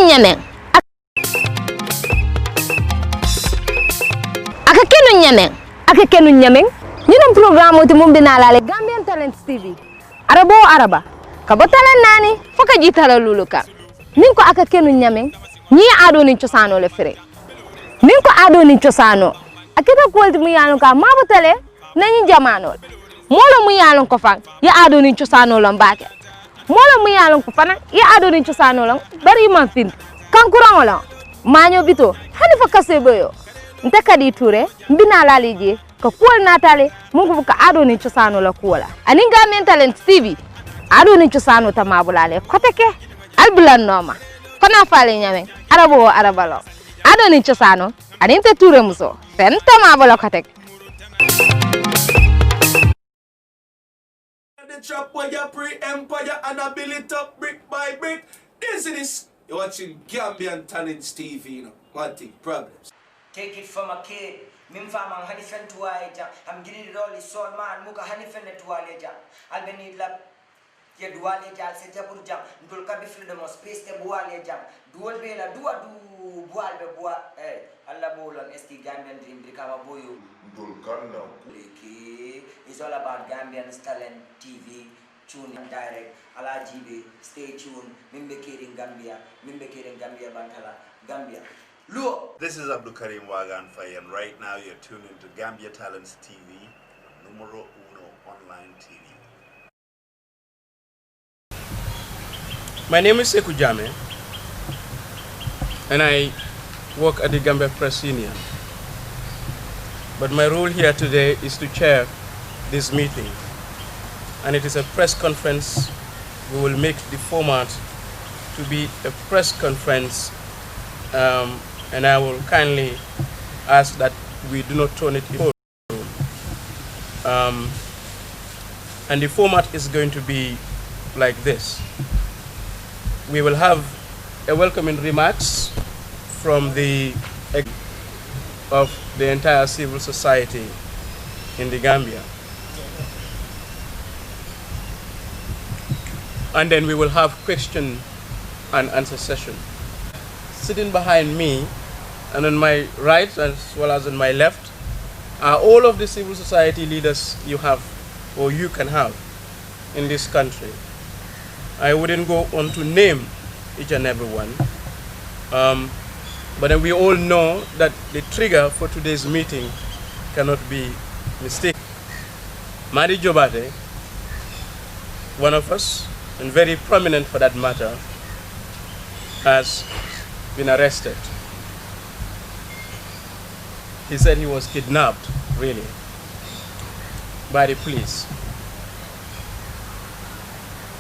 nyame aka kenu nyame ñunum programme ti mum dina laale Gambian Talents TV arabo araba ka bo talent nani foka jitala luluka nin ko aka kenu nyame ñi ado ni ciosano le fere nin ko ado ni ciosano akita ko mu yanu ka mabo tale nañu jamano molo mu yalon ko fa ya ado ni ciosano lo mbake molo mu yalon ko fana ya ado ni ciosano lo bari man fin kankuran la maño bito hani fa kaseboyo nta kadi touré mbina laliji ko kuol natale mungu ka ado ni ciosano la kuola ani Gambian Talents TV ado ni ciosano tamabulale koteke albulan noma kona fale nyame arabo arabalo ado ni ciosano ani nta touré muso fen tamabula koteke the trap where you pre-empire and I build it up brick by brick. This is you're watching Gambian Talents TV, you know. One thing, problems. Take it from a kid. Mimfa man hanifen tuwaja. I'm getting it all is soul man. Muka hanifen tuwaleja. Albeni lab. Ya duwaleja. Se jaburja. Ndul kabi freedom of space te buwaleja. Duwal bela duwa du buwal be buwa. Allah bolan esti Gambian dream drikama boyo. Ndul kanda. It's all about Gambian Talent TV. Tune in direct. Alajibe. Stay tuned. Mimbekiring Gambia. Mimbekiring Gambia Bantala. Gambia. Look. This is Abdul Karim Wagan Faye, and right now you're tuned into Gambia Talents TV, numero uno online TV. My name is Sekou Jame, and I work at the Gambia Press Union. But my role here today is to chair this meeting, and it is a press conference. We will make the format to be a press conference, and I will kindly ask that we do not turn it into a room. And the format is going to be like this. We will have a welcoming remarks from the entire civil society in the Gambia. And then we will have question and answer session. Sitting behind me and on my right as well as on my left are all of the civil society leaders you have or you can have in this country. I wouldn't go on to name each and every one, but then we all know that the trigger for today's meeting cannot be mistaken. Madi Jobate, one of us, and very prominent for that matter, has been arrested. He said he was kidnapped, really, by the police.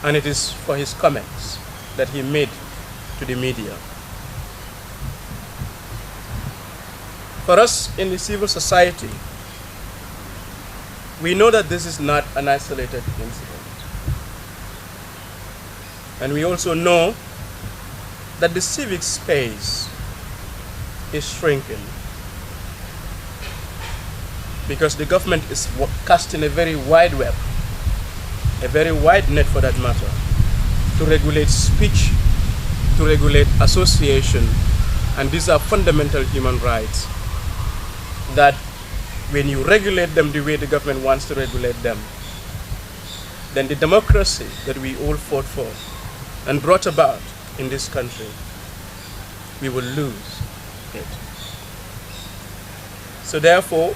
And it is for his comments that he made to the media. For us in the civil society, we know that this is not an isolated incident. And we also know that the civic space is shrinking because the government is casting a very wide web, a very wide net for that matter, to regulate speech, to regulate association, and these are fundamental human rights that when you regulate them the way the government wants to regulate them, then the democracy that we all fought for and brought about in this country, we will lose it. So therefore,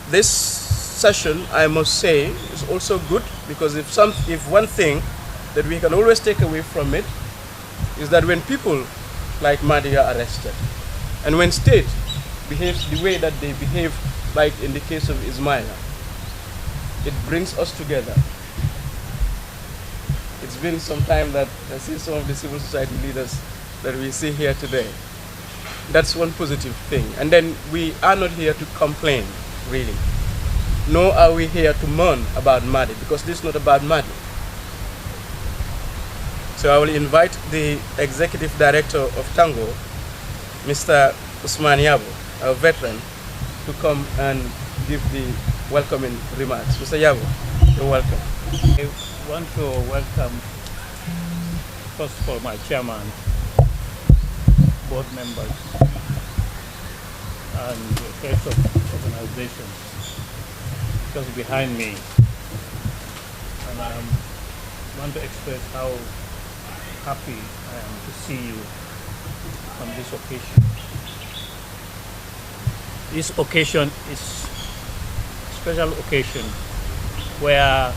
this session, I must say, is also good because if one thing that we can always take away from it is that when people like Madi are arrested, and when state behaves the way that they behave, like in the case of Ismaila, it brings us together. It's been some time that I see some of the civil society leaders that we see here today. That's one positive thing. And then we are not here to complain, really. Nor are we here to mourn about Madi, because this is not about Madi. So I will invite the Executive Director of Tango, Mr. Usman Yabo, a veteran, to come and give the welcoming remarks. Mr. Yabo, you're welcome. I want to welcome, first of all, my chairman, board members, and heads of organizations just behind me. And I want to express how happy I am to see you on this occasion. This occasion is a special occasion where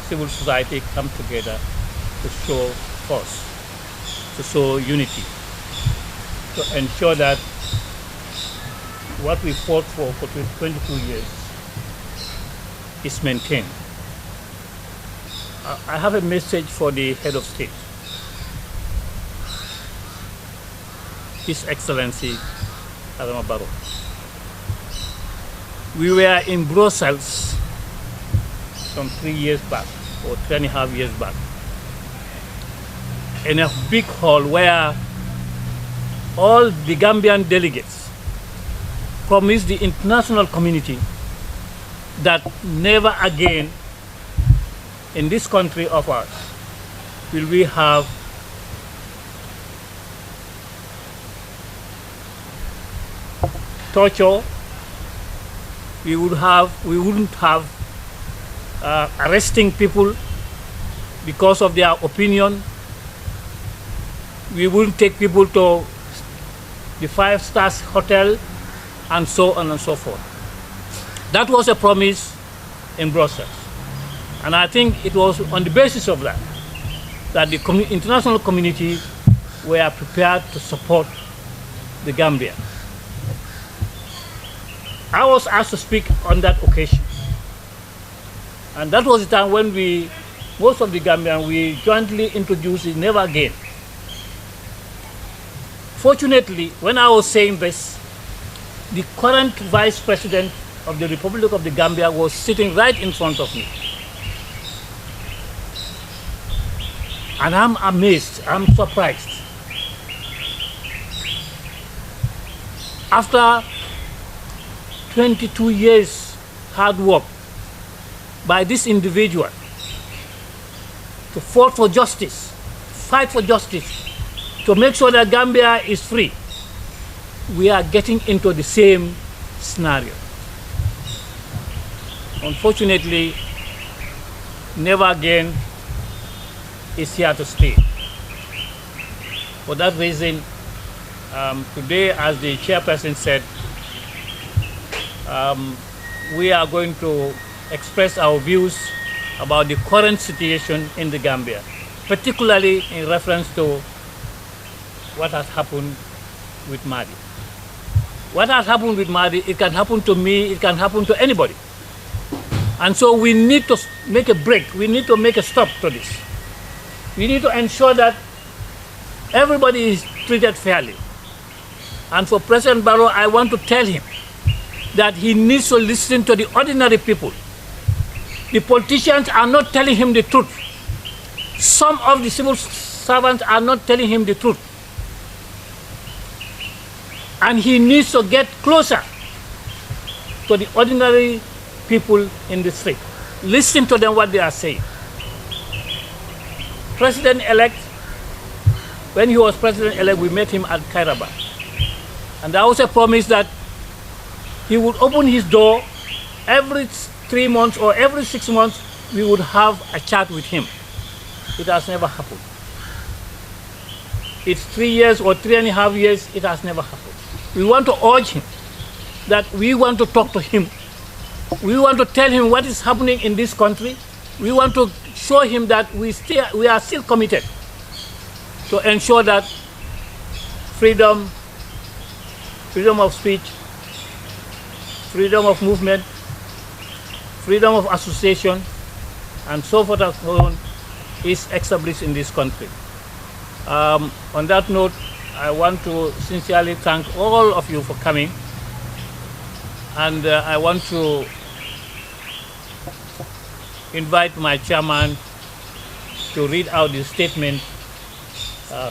civil society come together to show force, to show unity, to ensure that what we fought for 22 years is maintained. I have a message for the head of state, His Excellency Adama Barrow. We were in Brussels some 3 years back, or 3.5 years back, in a big hall where all the Gambian delegates promised the international community that never again in this country of ours will we have torture. We wouldn't have arresting people because of their opinion. We wouldn't take people to the 5-star hotel and so on and so forth. That was a promise in Brussels. And I think it was on the basis of that that the international community were prepared to support the Gambia. I was asked to speak on that occasion. And that was the time when most of the Gambians, we jointly introduced the Never Again. Fortunately, when I was saying this, the current Vice President of the Republic of the Gambia was sitting right in front of me. And I'm amazed, I'm surprised. After 22 years hard work by this individual to fight for justice, to make sure that Gambia is free, we are getting into the same scenario. Unfortunately, Never Again is here to stay. For that reason, today, as the chairperson said, we are going to express our views about the current situation in the Gambia, particularly in reference to what has happened with Mahdi. What has happened with Mahdi, it can happen to me, it can happen to anybody. And so we need to make a break, we need to make a stop to this. We need to ensure that everybody is treated fairly. And for President Barrow, I want to tell him that he needs to listen to the ordinary people. The politicians are not telling him the truth. Some of the civil servants are not telling him the truth. And he needs to get closer to the ordinary people in the street. Listen to them, what they are saying. President-elect, when he was president-elect, we met him at Kairaba. And there was a promise that he would open his door every 3 months or every 6 months, we would have a chat with him. It has never happened. It's 3 years or 3.5 years, it has never happened. We want to urge him that we want to talk to him. We want to tell him what is happening in this country. We want to show him that we are still committed to ensure that freedom of speech, freedom of movement, freedom of association, and so forth and so on is established in this country. On that note, I want to sincerely thank all of you for coming, and I want to invite my chairman to read out the statement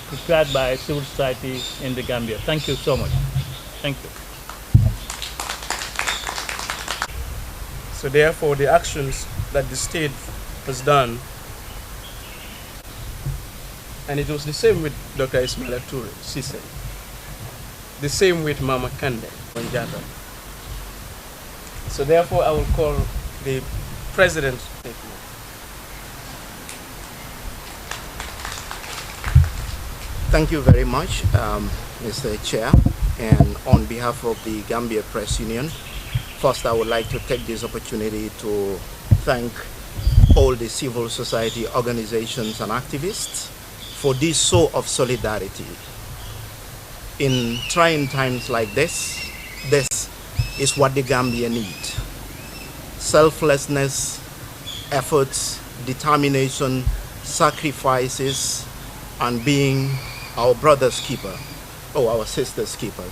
prepared by civil society in the Gambia. Thank you so much. Thank you. So therefore, the actions that the state has done, and it was the same with Dr. Ismaila Toure, she said, The same with Mama Kande Bonjata. So therefore, I will call the President's statement. Thank you very much, Mr. Chair. And on behalf of the Gambia Press Union, first I would like to take this opportunity to thank all the civil society organizations and activists for this show of solidarity. In trying times like this is what the Gambia needs. Selflessness, efforts, determination, sacrifices, and being our brother's keeper, or our sister's keeper.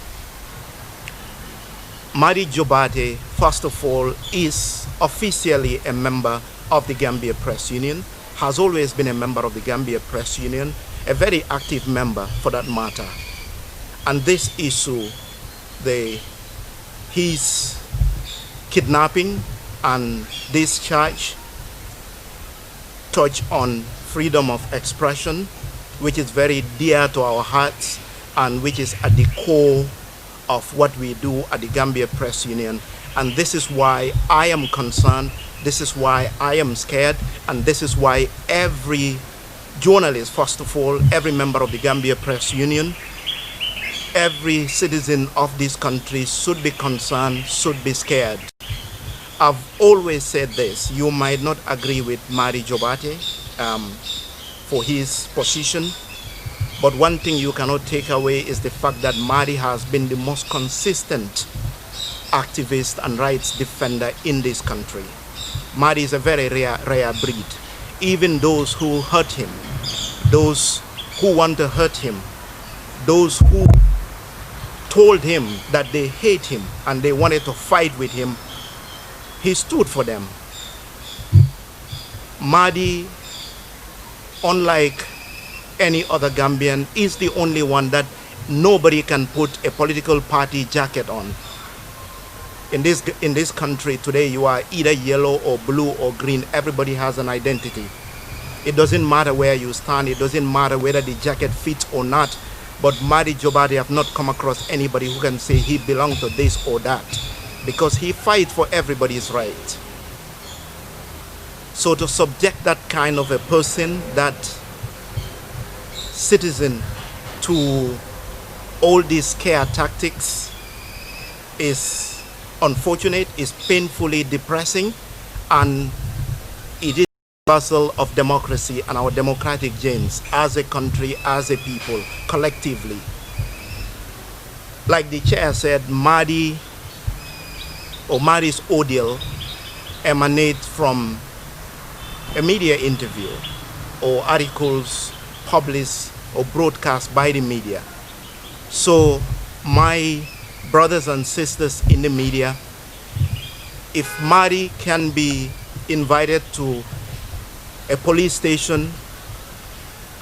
Mari Jobate, first of all, is officially a member of the Gambia Press Union, has always been a member of the Gambia Press Union, a very active member for that matter. And this issue, his kidnapping and this charge touch on freedom of expression, which is very dear to our hearts and which is at the core of what we do at the Gambia Press Union. And this is why I am concerned, this is why I am scared, and this is why every journalist, first of all, every member of the Gambia Press Union, every citizen of this country should be concerned, should be scared. I've always said this, you might not agree with Mari Jobate for his position, but one thing you cannot take away is the fact that Mari has been the most consistent activist and rights defender in this country. Mari is a very rare breed. Even those who hurt him, those who want to hurt him, those who told him that they hate him and they wanted to fight with him, he stood for them. Madi, unlike any other Gambian, is the only one that nobody can put a political party jacket on. In this country today, you are either yellow or blue or green. Everybody has an identity. It doesn't matter where you stand. It doesn't matter whether the jacket fits or not. But Madi Jobate have not come across anybody who can say he belongs to this or that, because he fights for everybody's right. So to subject that kind of a person, that citizen, to all these scare tactics is unfortunate, is painfully depressing, and it is a reversal of democracy and our democratic genes as a country, as a people, collectively. Like the chair said, Mari's ordeal emanates from a media interview or articles published or broadcast by the media. So my brothers and sisters in the media, if Mari can be invited to a police station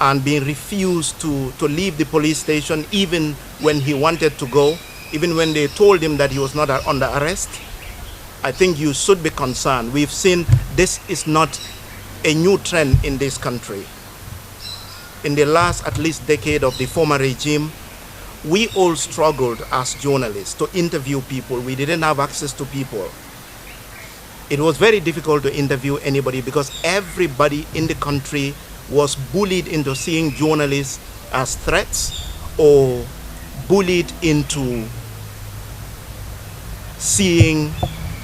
and being refused to leave the police station even when he wanted to go, even when they told him that he was not under arrest, I think you should be concerned. We've seen this is not a new trend in this country. In the last at least decade of the former regime, we all struggled as journalists to interview people. We didn't have access to people. It was very difficult to interview anybody because everybody in the country was bullied into seeing journalists as threats or bullied into seeing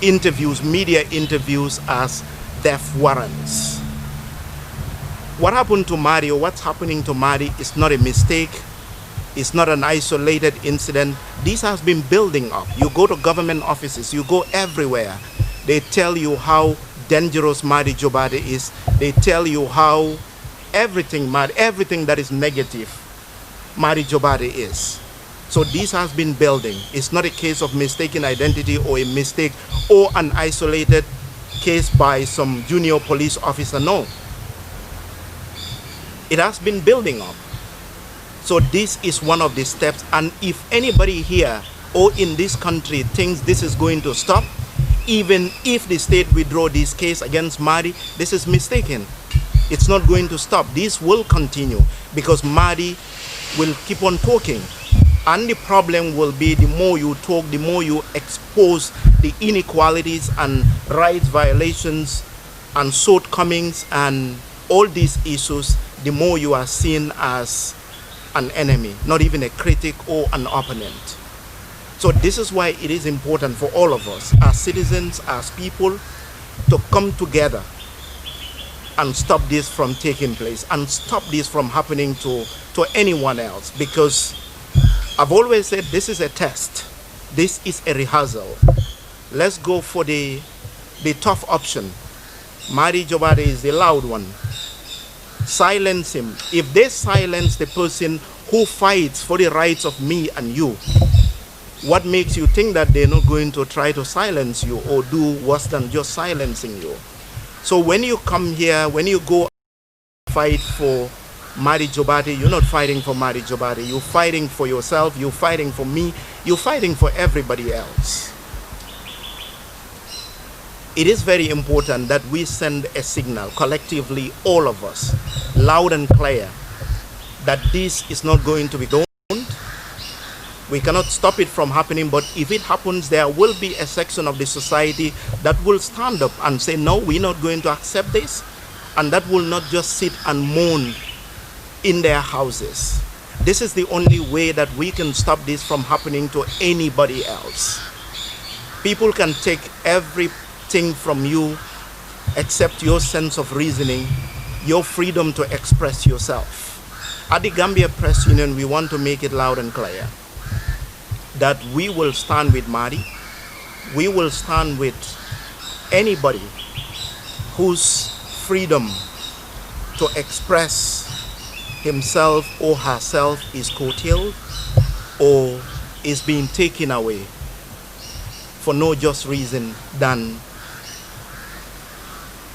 interviews, media interviews, as death warrants. What happened to Mari, or what's happening to Mari, is not a mistake. It's not an isolated incident. This has been building up. You go to government offices, you go everywhere. They tell you how dangerous Mari Jobate is. They tell you how everything that is negative, Mari Jobate is. So this has been building. It's not a case of mistaken identity or a mistake or an isolated case by some junior police officer. No. It has been building up. So this is one of the steps. And if anybody here or in this country thinks this is going to stop, even if the state withdraw this case against Madi, this is mistaken. It's not going to stop. This will continue because Madi will keep on talking. And the problem will be the more you talk, the more you expose the inequalities and rights violations and shortcomings and all these issues, the more you are seen as an enemy, not even a critic or an opponent. So this is why it is important for all of us as citizens, as people, to come together and stop this from taking place and stop this from happening to anyone else. Because I've always said this is a test. This is a rehearsal. Let's go for the tough option. Madi Jobade is the loud one. Silence him. If they silence the person who fights for the rights of me and you, what makes you think that they're not going to try to silence you or do worse than just silencing you? So when you come here, when you go fight for Madi Jobate, you're not fighting for Madi Jobate. You're fighting for yourself. You're fighting for me. You're fighting for everybody else. It is very important that we send a signal collectively, all of us, loud and clear, that this is not going to be done. We cannot stop it from happening, but if it happens, there will be a section of the society that will stand up and say, no, we're not going to accept this. And that will not just sit and moan in their houses. This is the only way that we can stop this from happening to anybody else. People can take everything from you except your sense of reasoning, your freedom to express yourself. At the Gambia Press Union, we want to make it loud and clear that we will stand with Madi. We will stand with anybody whose freedom to express himself or herself is curtailed or is being taken away for no just reason than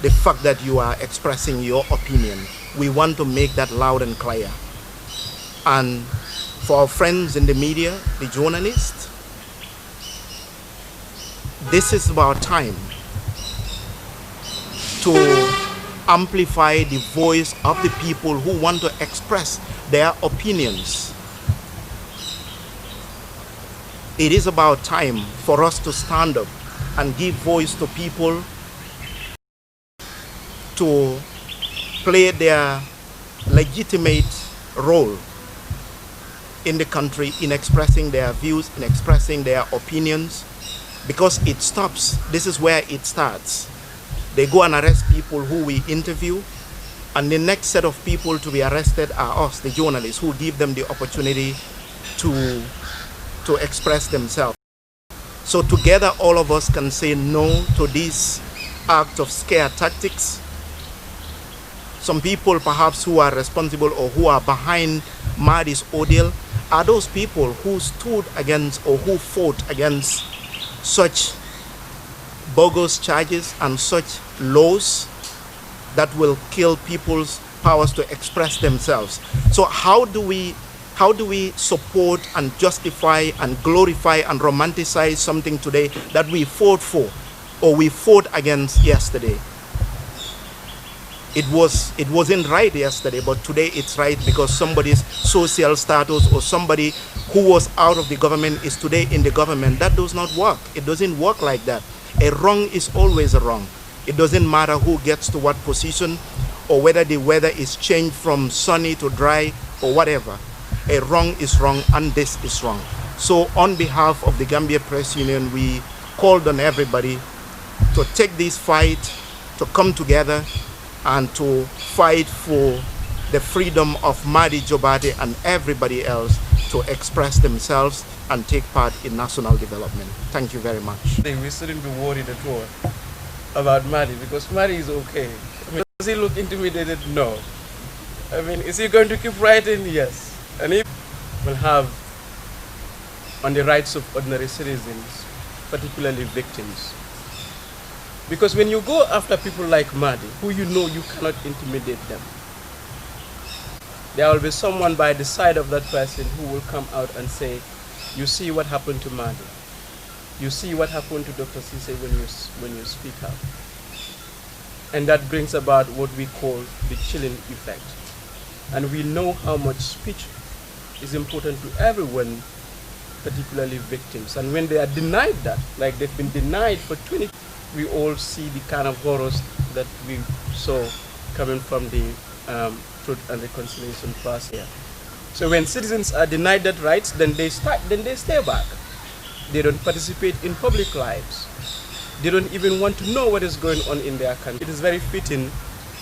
the fact that you are expressing your opinion. We want to make that loud and clear. And for our friends in the media, the journalists, this is about time to amplify the voice of the people who want to express their opinions. It is about time for us to stand up and give voice to people to play their legitimate role in the country in expressing their views, in expressing their opinions, because it stops. This is where it starts. They go and arrest people who we interview, and the next set of people to be arrested are us, the journalists, who give them the opportunity to express themselves. So together all of us can say no to this act of scare tactics. Some people perhaps who are responsible or who are behind Madi's ordeal are those people who stood against or who fought against such bogus charges and such laws that will kill people's powers to express themselves. So how do we support and justify and glorify and romanticize something today that we fought for or we fought against yesterday? It wasn't right yesterday, but today it's right because somebody's social status or somebody who was out of the government is today in the government. That does not work. It doesn't work like that. A wrong is always a wrong. It doesn't matter who gets to what position or whether the weather is changed from sunny to dry or whatever. A wrong is wrong and this is wrong. So on behalf of the Gambia Press Union, we called on everybody to take this fight, to come together and to fight for the freedom of Madi Jobate and everybody else to express themselves and take part in national development. Thank you very much. We shouldn't be worried at all about Madi because Madi is okay. I mean, does he look intimidated? No. I mean, is he going to keep writing? Yes. And he will have on the rights of ordinary citizens, particularly victims. Because when you go after people like Madi, who you know you cannot intimidate them, there will be someone by the side of that person who will come out and say, you see what happened to Madi. You see what happened to Dr. Cisse when you speak out. And that brings about what we call the chilling effect. And we know how much speech is important to everyone particularly victims. And when they are denied that, like they've been denied for 20, we all see the kind of horrors that we saw coming from the Truth and Reconciliation class here. So when citizens are denied that rights, then they stay back. They don't participate in public lives. They don't even want to know what is going on in their country. It is very fitting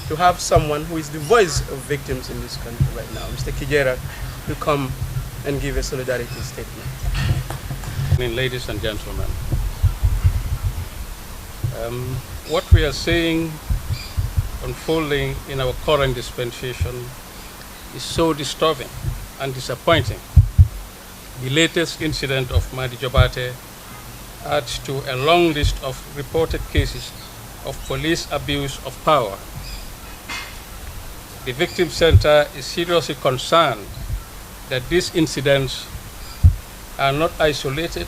to have someone who is the voice of victims in this country right now, Mr. Kijera, to come and give a solidarity statement. Ladies and gentlemen, what we are seeing unfolding in our current dispensation is so disturbing and disappointing. The latest incident of Madi Jobate adds to a long list of reported cases of police abuse of power. The Victim Center is seriously concerned that these incidents are not isolated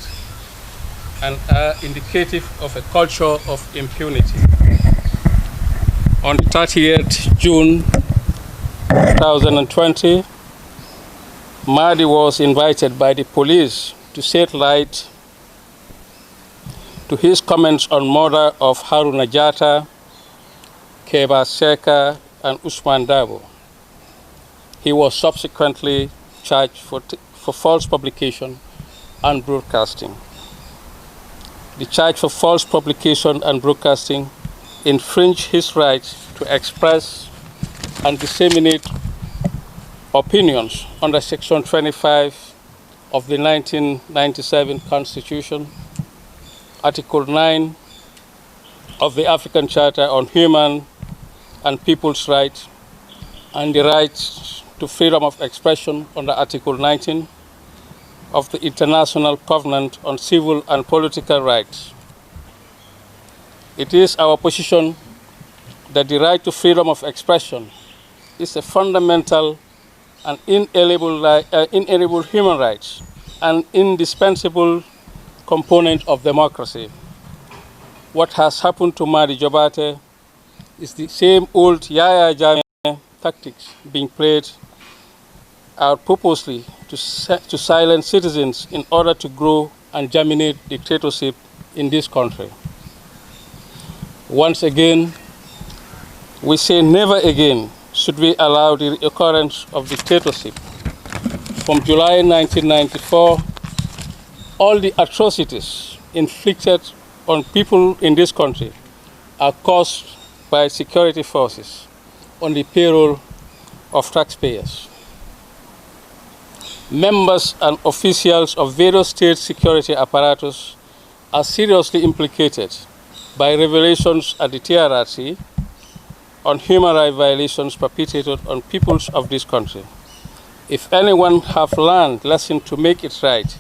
and are indicative of a culture of impunity. On 30th June 2020, Madi was invited by the police to shed light to his comments on murder of Haruna Jatta, Keba Seka, and Usman Dabo. He was subsequently charged for false publication and broadcasting. The charge for false publication and broadcasting infringed his right to express and disseminate opinions under Section 25 of the 1997 Constitution, Article 9 of the African Charter on Human and People's Rights, and the right to freedom of expression under Article 19 of the International Covenant on Civil and Political Rights. It is our position that the right to freedom of expression is a fundamental and inalienable human rights, an indispensable component of democracy. What has happened to Madi Jobate is the same old Yaya Jammeh tactics being played out purposely to silence citizens in order to grow and germinate dictatorship in this country. Once again, we say never again should we allow the occurrence of dictatorship. From July 1994, all the atrocities inflicted on people in this country are caused by security forces on the payroll of taxpayers. Members and officials of various state security apparatus are seriously implicated by revelations at the TRRC on human rights violations perpetrated on peoples of this country. If anyone have learned lesson to make it right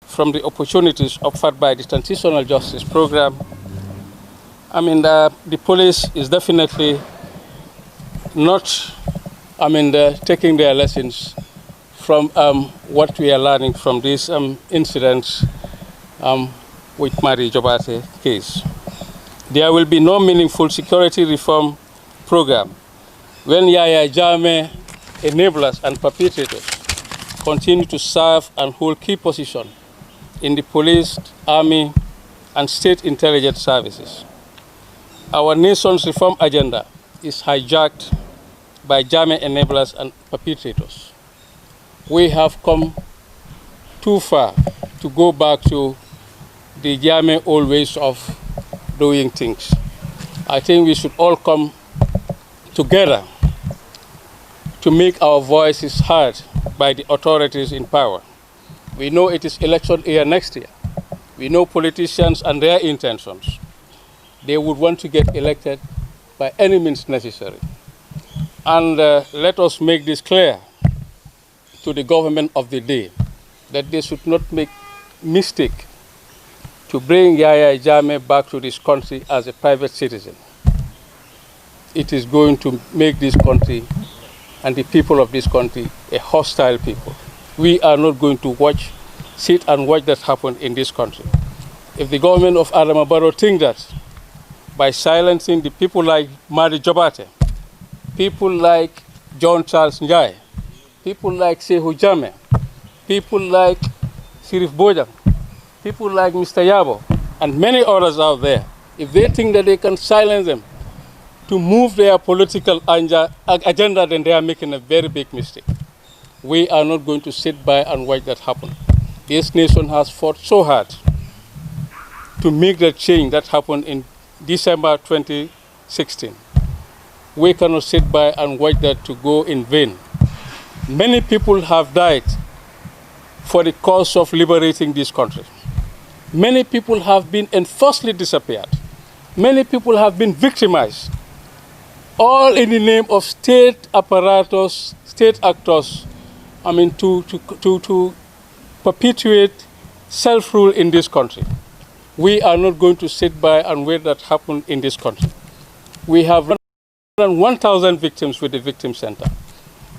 from the opportunities offered by the Transitional Justice Program, the police is definitely not, taking their lessons from what we are learning from these incidents with Madi Jobate case. There will be no meaningful security reform program when Yaya Jammeh enablers and perpetrators continue to serve and hold key positions in the police, army, and state intelligence services. Our nation's reform agenda is hijacked by Jammeh enablers and perpetrators. We have come too far to go back to the Jammeh old ways of doing things. I think we should all come together to make our voices heard by the authorities in power. We know it is election year next year. We know politicians and their intentions. They would want to get elected by any means necessary. And let us make this clear to the government of the day that they should not make mistake to bring Yaya Jammeh back to this country as a private citizen. It is going to make this country and the people of this country a hostile people. We are not going to sit and watch that happen in this country. If the government of Adama Barrow think that by silencing the people like Madi Jobate, people like John Charles Njai, people like Sehu Jammeh, people like Sirif Bojang, people like Mr. Yabo, and many others out there, if they think that they can silence them to move their political agenda, then they are making a very big mistake. We are not going to sit by and watch that happen. This nation has fought so hard to make that change that happened in December 2016. We cannot sit by and watch that to go in vain. Many people have died for the cause of liberating this country. Many people have been enforcedly disappeared. Many people have been victimized, all in the name of state apparatus, state actors, to perpetuate self-rule in this country. We are not going to sit by and wait that happen in this country. We have around 1,000 victims with the Victim Center.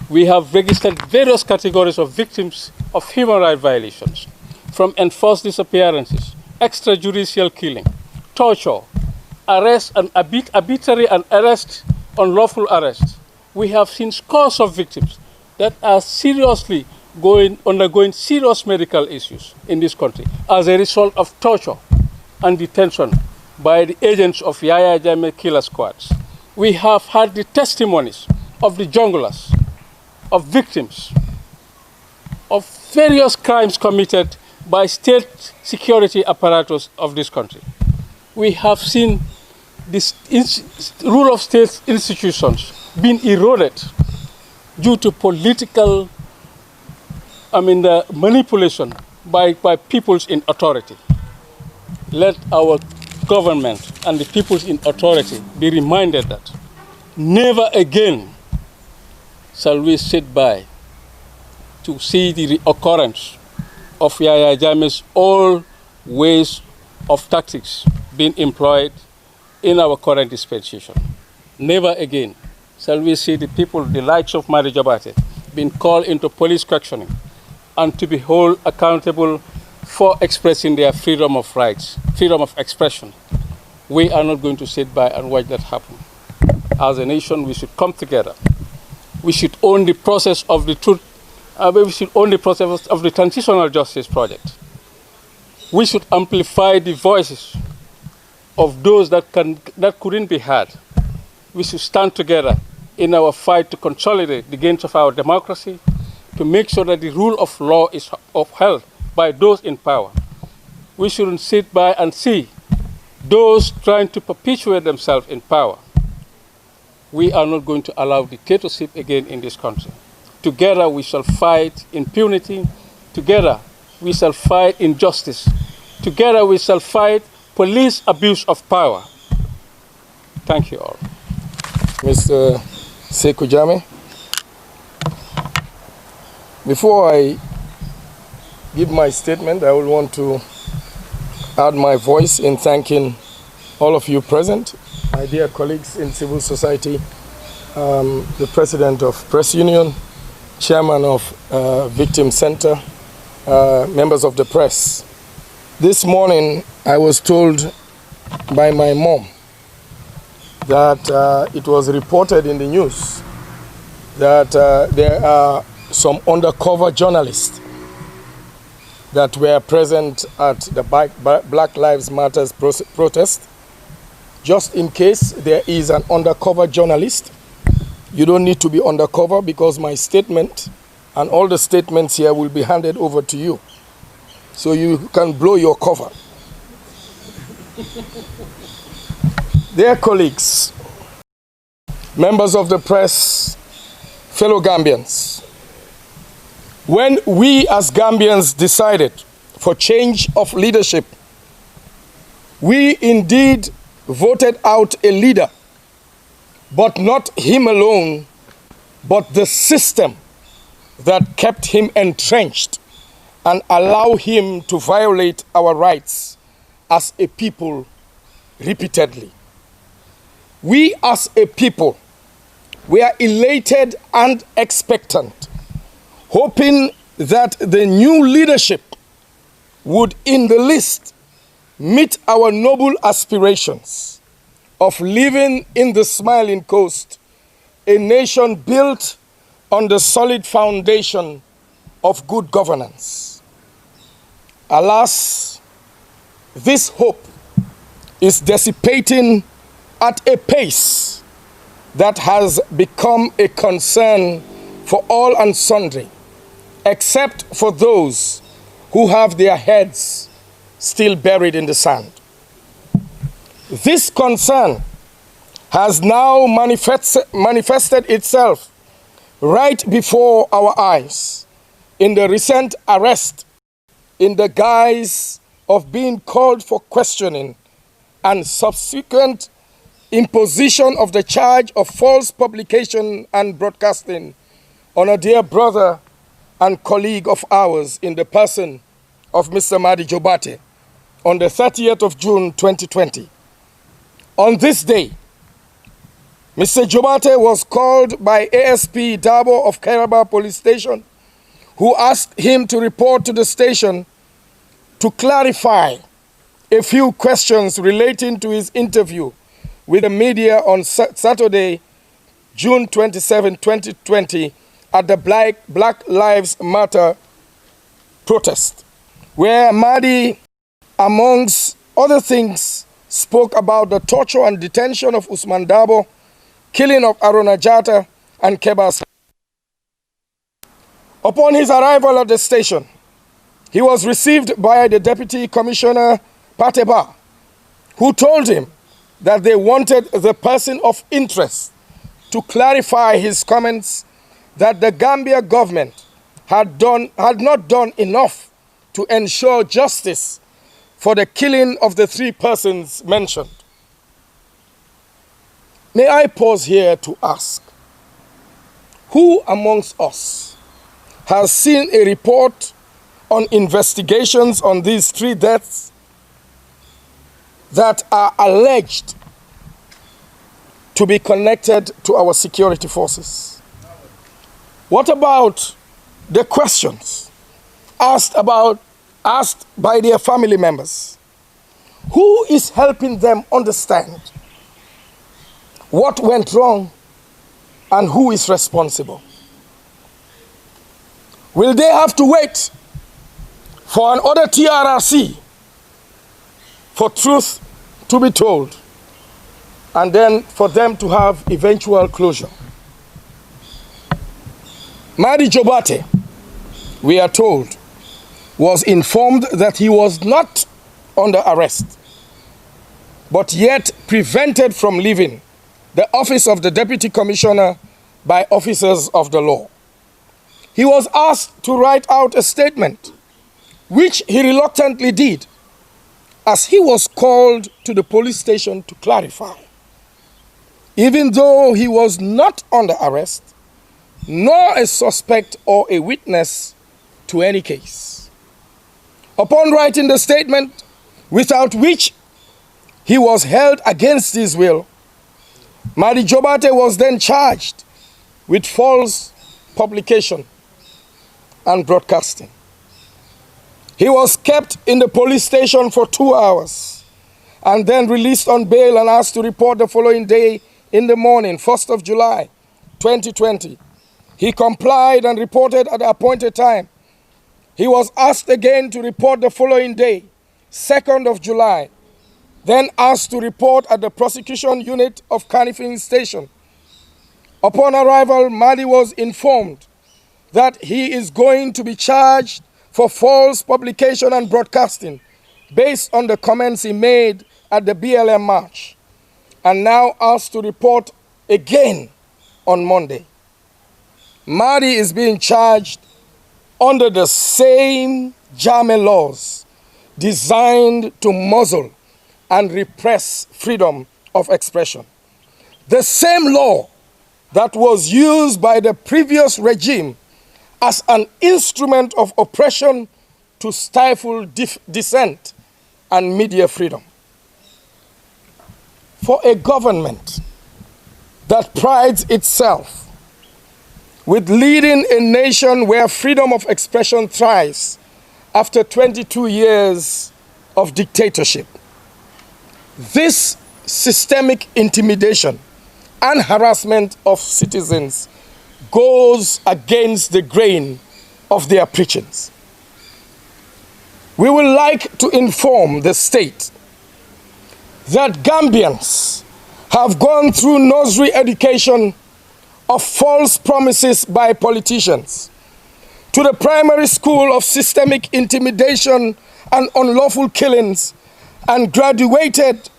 We have registered various categories of victims of human rights violations, from enforced disappearances, extrajudicial killing, torture, arrest and arbitrary and arrest, unlawful arrest. We have seen scores of victims that are seriously undergoing serious medical issues in this country as a result of torture and detention by the agents of Yaya Jammeh killer squads. We have had the testimonies of the junglers, of victims, of various crimes committed by state security apparatus of this country. We have seen this rule of state institutions being eroded due to political manipulation by peoples in authority. Let our government and the peoples in authority be reminded that never again shall we sit by to see the reoccurrence of Yaya Jammeh's old ways of tactics being employed in our current dispensation. Never again shall we see the people, the likes of Mari Jabate, being called into police questioning and to be held accountable for expressing their freedom of rights, freedom of expression. We are not going to sit by and watch that happen. As a nation, we should come together. We should own the process of the truth. We should own the process of the transitional justice project. We should amplify the voices of those that couldn't be heard. We should stand together in our fight to consolidate the gains of our democracy, to make sure that the rule of law is upheld by those in power. We shouldn't sit by and see those trying to perpetuate themselves in power. We are not going to allow dictatorship again in this country. Together we shall fight impunity. Together we shall fight injustice. Together we shall fight police abuse of power. Thank you all. Mr. Sekou Jammeh, before I give my statement, I will want to add my voice in thanking all of you present, my dear colleagues in civil society, the president of Press Union, chairman of Victim Center, members of the press. This morning, I was told by my mom that it was reported in the news that there are some undercover journalists that were present at the Black Lives Matter protest. Just in case there is an undercover journalist, you don't need to be undercover, because my statement and all the statements here will be handed over to you. So you can blow your cover. Dear colleagues, members of the press, fellow Gambians, when we as Gambians decided for change of leadership, we indeed voted out a leader, but not him alone, but the system that kept him entrenched and allow him to violate our rights as a people repeatedly. We as a people, we are elated and expectant, hoping that the new leadership would in the least meet our noble aspirations of living in the Smiling Coast, a nation built on the solid foundation of good governance. Alas, this hope is dissipating at a pace that has become a concern for all and sundry, except for those who have their heads still buried in the sand. This concern has now manifested itself right before our eyes in the recent arrest in the guise of being called for questioning and subsequent imposition of the charge of false publication and broadcasting on a dear brother and colleague of ours in the person of Mr. Madi Jobate on the 30th of June 2020. On this day, Mr. Jobate was called by ASP Dabo of Kairaba Police Station, who asked him to report to the station to clarify a few questions relating to his interview with the media on Saturday, June 27, 2020, at the Black Lives Matter protest, where Madi, amongst other things, spoke about the torture and detention of Usman Dabo, killing of Aruna Jata and Kebas. Upon his arrival at the station, he was received by the Deputy Commissioner Pateba, who told him that they wanted the person of interest to clarify his comments that the Gambia government had not done enough to ensure justice for the killing of the 3 persons mentioned. May I pause here to ask, who amongst us has seen a report on investigations on these 3 deaths that are alleged to be connected to our security forces? What about the questions asked by their family members? Who is helping them understand what went wrong and who is responsible? Will they have to wait for another TRRC for truth to be told and then for them to have eventual closure? Madi Jobate, we are told, was informed that he was not under arrest, but yet prevented from leaving the office of the Deputy Commissioner by officers of the law. He was asked to write out a statement, which he reluctantly did, as he was called to the police station to clarify. Even though he was not under arrest, nor a suspect or a witness to any case. Upon writing the statement, without which he was held against his will, Madi Jobate was then charged with false publication and broadcasting. He was kept in the police station for 2 hours and then released on bail and asked to report the following day in the morning, 1st of July, 2020. He complied and reported at the appointed time. He was asked again to report the following day, 2nd of July, then asked to report at the prosecution unit of Canifing Station. Upon arrival, Madi was informed that he is going to be charged for false publication and broadcasting based on the comments he made at the BLM march, and now asked to report again on Monday. Madi is being charged under the same Jame laws designed to muzzle and repress freedom of expression. The same law that was used by the previous regime as an instrument of oppression to stifle dissent and media freedom. For a government that prides itself with leading a nation where freedom of expression thrives after 22 years of dictatorship, this systemic intimidation and harassment of citizens goes against the grain of their preachings. we would like to inform the state that Gambians have gone through nursery education of false promises by politicians, to the primary school of systemic intimidation and unlawful killings, and graduated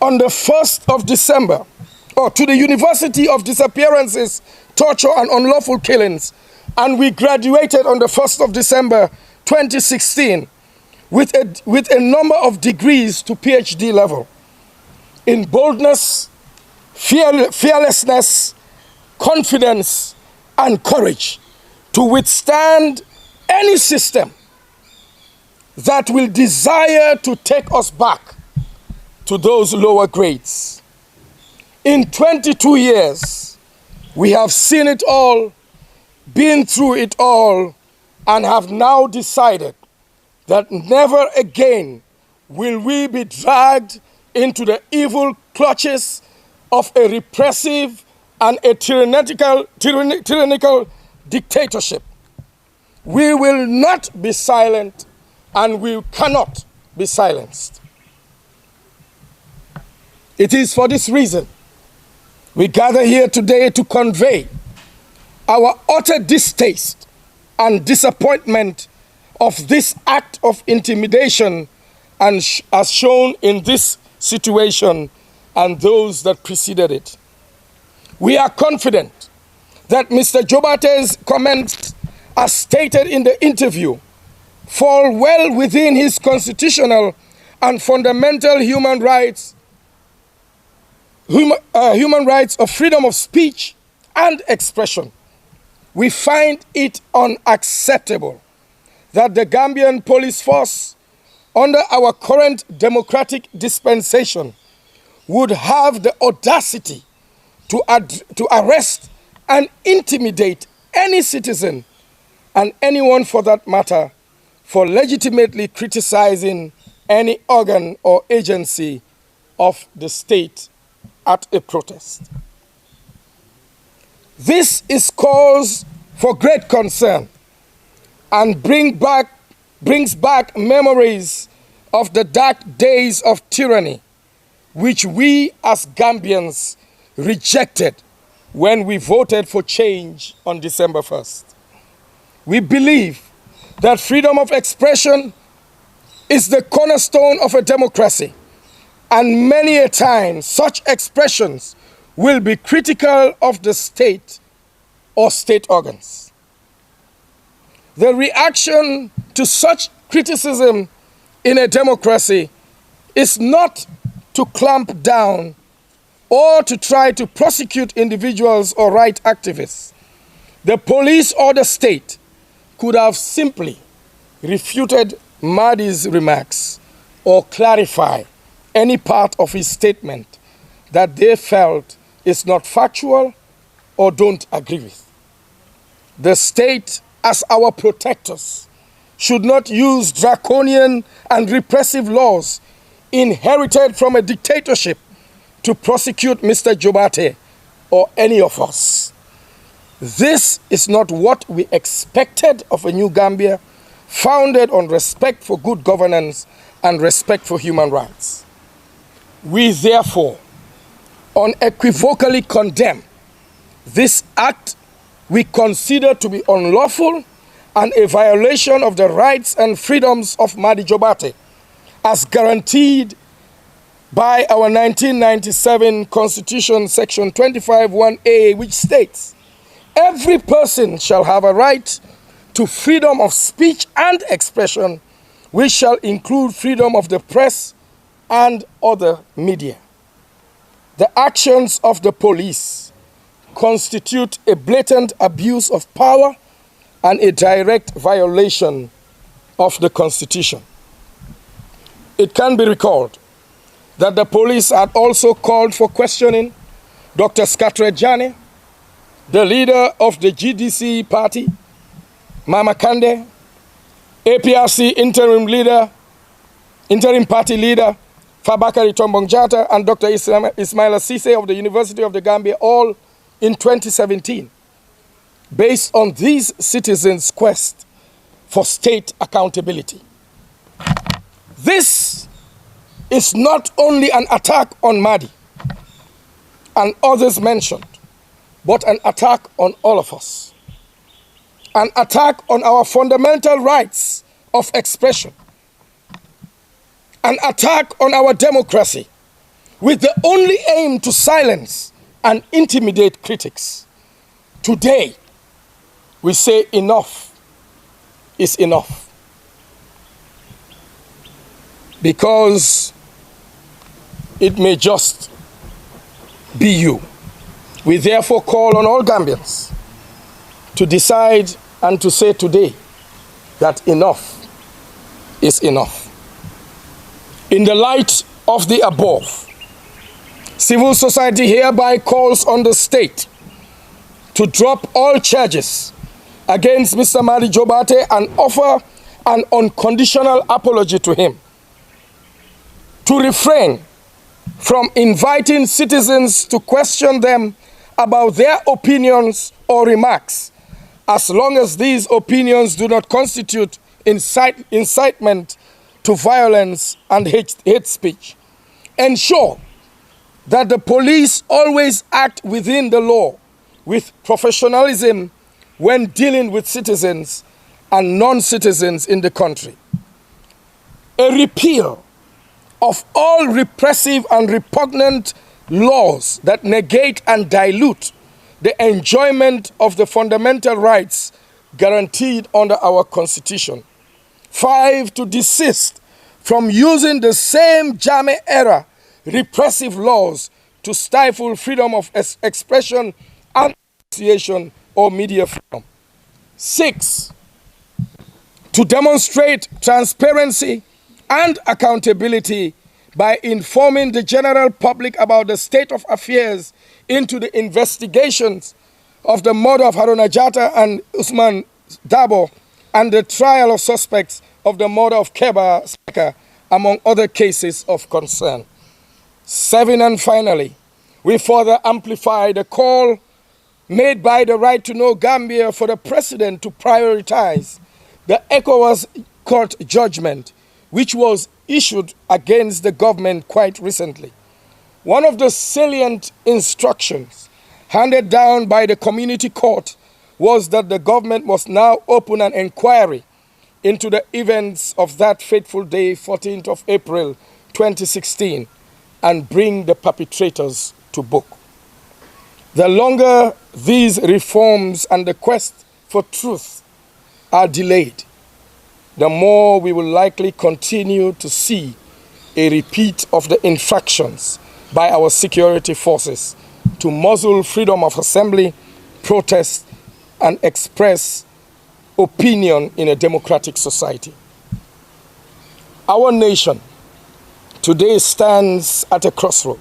on the 1st of December, or to the University of Disappearances, Torture and Unlawful Killings, and we graduated on the 1st of December 2016 with a number of degrees to PhD level in boldness, fearlessness, confidence, and courage to withstand any system that will desire to take us back to those lower grades. In 22 years, we have seen it all, been through it all, and have now decided that never again will we be dragged into the evil clutches of a repressive and a tyrannical dictatorship. We will not be silent, and we cannot be silenced. It is for this reason we gather here today to convey our utter distaste and disappointment of this act of intimidation, and as shown in this situation and those that preceded it. We are confident that Mr. Jobate's comments, as stated in the interview, fall well within his constitutional and fundamental human rights of freedom of speech and expression. We find it unacceptable that the Gambian police force, under our current democratic dispensation, would have the audacity to arrest and intimidate any citizen, and anyone for that matter, for legitimately criticizing any organ or agency of the state at a protest. This is cause for great concern and brings back memories of the dark days of tyranny, which we as Gambians rejected when we voted for change on December 1st. We believe that freedom of expression is the cornerstone of a democracy, and many a time such expressions will be critical of the state or state organs. The reaction to such criticism in a democracy is not to clamp down or to try to prosecute individuals or right activists. The police or the state could have simply refuted Mahdi's remarks or clarify any part of his statement that they felt is not factual or don't agree with. The state, as our protectors, should not use draconian and repressive laws inherited from a dictatorship to prosecute Mr. Jobate or any of us. This is not what we expected of a new Gambia, founded on respect for good governance and respect for human rights. We therefore unequivocally condemn this act we consider to be unlawful and a violation of the rights and freedoms of Mahdi Jobate, as guaranteed by our 1997 Constitution, Section 25(1)(a), which states, "Every person shall have a right to freedom of speech and expression, which shall include freedom of the press and other media." The actions of the police constitute a blatant abuse of power and a direct violation of the Constitution. It can be recalled that the police had also called for questioning Dr. Skatrejane, the leader of the GDC party, Mama Kande, APRC interim party leader, Fabakary Tombong Jatta, and Dr. Ismaila Cisse of the University of the Gambia, all in 2017. Based on these citizens' quest for state accountability. This is not only an attack on Mahdi and others mentioned, but an attack on all of us. An attack on our fundamental rights of expression. An attack on our democracy with the only aim to silence and intimidate critics. Today, we say enough is enough. Because it may just be you. We therefore call on all Gambians to decide and to say today that enough is enough. In the light of the above, civil society hereby calls on the state to drop all charges against Mr. Mahdi Jobate and offer an unconditional apology to him, to refrain from inviting citizens to question them about their opinions or remarks, as long as these opinions do not constitute incitement to violence and hate speech. Ensure that the police always act within the law with professionalism when dealing with citizens and non-citizens in the country. A repeal of all repressive and repugnant laws that negate and dilute the enjoyment of the fundamental rights guaranteed under our Constitution. 5, to desist from using the same Jammeh-era repressive laws to stifle freedom of expression and association or media freedom. 6, to demonstrate transparency and accountability by informing the general public about the state of affairs into the investigations of the murder of Haruna Jatta and Usman Dabo and the trial of suspects of the murder of Keba Saka, among other cases of concern. 7, and finally, we further amplify the call made by the Right to Know Gambia for the President to prioritize the ECOWAS court judgment, which was issued against the government quite recently. One of the salient instructions handed down by the community court was that the government must now open an inquiry into the events of that fateful day, 14th of April 2016, and bring the perpetrators to book. The longer these reforms and the quest for truth are delayed, the more we will likely continue to see a repeat of the infractions by our security forces to muzzle freedom of assembly, protest, and express opinion in a democratic society. Our nation today stands at a crossroad.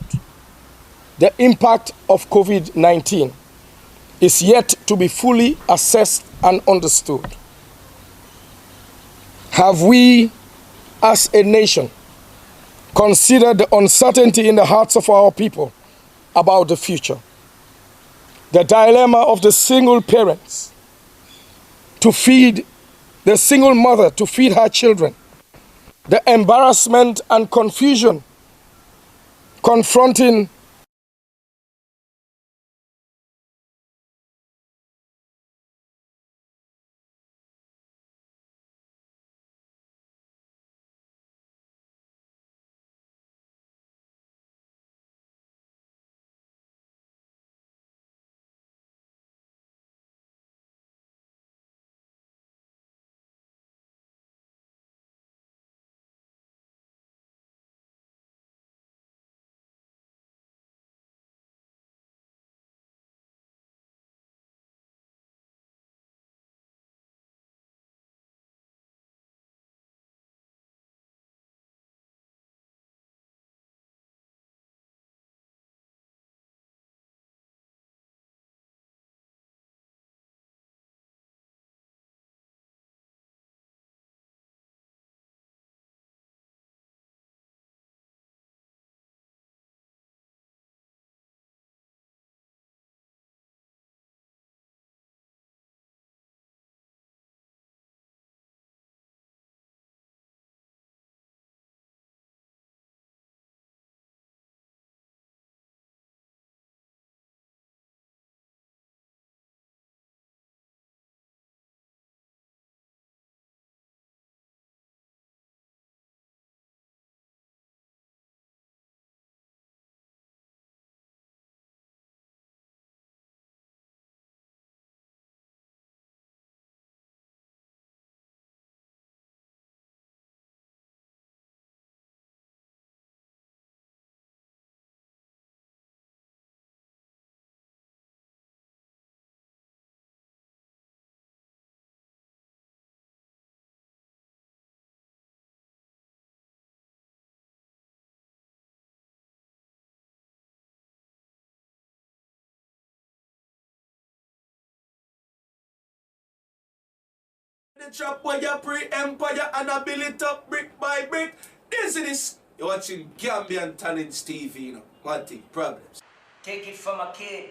The impact of COVID-19 is yet to be fully assessed and understood. Have we, as a nation, considered the uncertainty in the hearts of our people about the future? The dilemma of the single parents to feed, the single mother to feed her children, the embarrassment and confusion confronting The trap where you pre-empire and I build it up brick by brick. This is this. You're watching Gambian Talents TV, you know. What the problems? Take it from a kid.